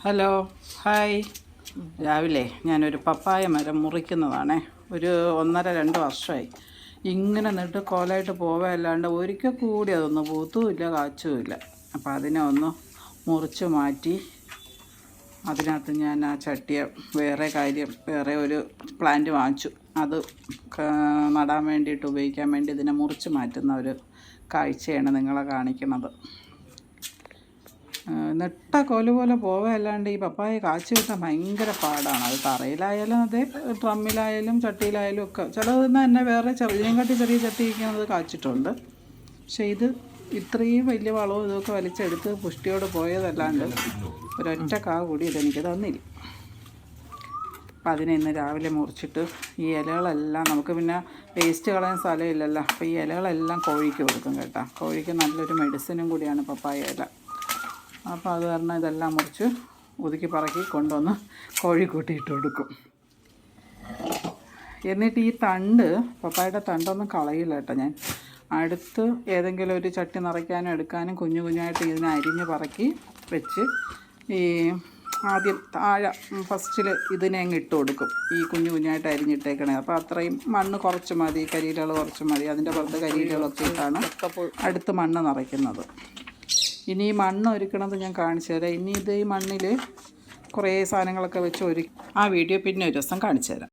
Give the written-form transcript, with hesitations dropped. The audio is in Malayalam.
Hello hi. രാവിലെ ഞാനൊരു പപ്പായ മരം മുറിക്കുന്നതാണേ. ഒരു 1.5-2 വർഷമായി ഇങ്ങനെ നട്ട് കോലായിട്ട് പോവുകയല്ലാണ്ട് ഒരിക്കൽ കൂടി അതൊന്ന് പൂത്തുമില്ല കാച്ചുമില്ല. അപ്പോൾ അതിനെ ഒന്ന് മുറിച്ച് മാറ്റി അതിനകത്ത് ഞാൻ ആ ചട്ടിയ വേറെ ഒരു പ്ലാന്റ് വാങ്ങിച്ചു. അത് നടാൻ വേണ്ടിയിട്ട് ഉപയോഗിക്കാൻ വേണ്ടി ഇതിനെ മുറിച്ച് മാറ്റുന്ന ഒരു കാഴ്ചയാണ് നിങ്ങളെ കാണിക്കുന്നത്. നെട്ട കോല് പോലെ പോവുകയല്ലാണ്ട് ഈ പപ്പായ കാച്ചു കിട്ടാൻ ഭയങ്കര പാടാണ്. അത് തറയിലായാലും അതെ, ഡ്രമ്മിലായാലും ചട്ടിയിലായാലും ഒക്കെ. ചിലതിന് തന്നെ വേറെ ഇതിനെക്കാട്ടി ചെറിയ ചട്ടി ഇരിക്കുന്നത് കാച്ചിട്ടുണ്ട്. പക്ഷേ ഇത് ഇത്രയും വലിയ വളവും ഇതൊക്കെ വലിച്ചെടുത്ത് പുഷ്ടിയോട് പോയതല്ലാണ്ട് ഒരൊറ്റ കാ കൂടി ഇതെനിക്ക് തന്നില്ല. അപ്പം അതിനെ ഇന്ന് രാവിലെ മുറിച്ചിട്ട് ഈ ഇലകളെല്ലാം നമുക്ക് പിന്നെ വേസ്റ്റ് കളയാൻ സ്ഥലമില്ലല്ലോ. അപ്പോൾ ഈ ഇലകളെല്ലാം കോഴിക്ക് കൊടുക്കും കേട്ടോ. കോഴിക്ക് നല്ലൊരു മെഡിസിനും കൂടിയാണ് പപ്പായ ഇല. അപ്പോൾ അത് കാരണം ഇതെല്ലാം മുറിച്ച് ഒതുക്കി പറക്കി കൊണ്ടുവന്ന് കോഴിക്കൂട്ടിയിട്ട് കൊടുക്കും. എന്നിട്ട് ഈ പപ്പായയുടെ തണ്ടൊന്നും കളയില്ല കേട്ടോ. ഞാൻ അടുത്ത് ഏതെങ്കിലും ഒരു ചട്ടി നിറയ്ക്കാനും എടുക്കാനും കുഞ്ഞായിട്ട് ഇതിനെ അരിഞ്ഞ് പറക്കി വെച്ച് ഈ ആദ്യം താഴെ ഫസ്റ്റിൽ ഇതിനെ അങ്ങ് ഇട്ട് കൊടുക്കും. ഈ കുഞ്ഞായിട്ട് അരിഞ്ഞിട്ടേക്കണേ. അപ്പോൾ അത്രയും മണ്ണ് കുറച്ച് മതി, കരിയിലകൾ കുറച്ച് മതി. അതിൻ്റെ പുറത്ത് കരിയിലകളൊക്കെ ഇട്ടാണ് അടുത്ത് മണ്ണ് നിറയ്ക്കുന്നത്. ഇനി ഈ മണ്ണ് ഒരുക്കണത് ഞാൻ കാണിച്ചു തരാം. ഇനി ഈ മണ്ണിൽ കുറേ സാധനങ്ങളൊക്കെ വെച്ച് ആ വീഡിയോ പിന്നെ ഒരു ദിവസം കാണിച്ചു തരാം.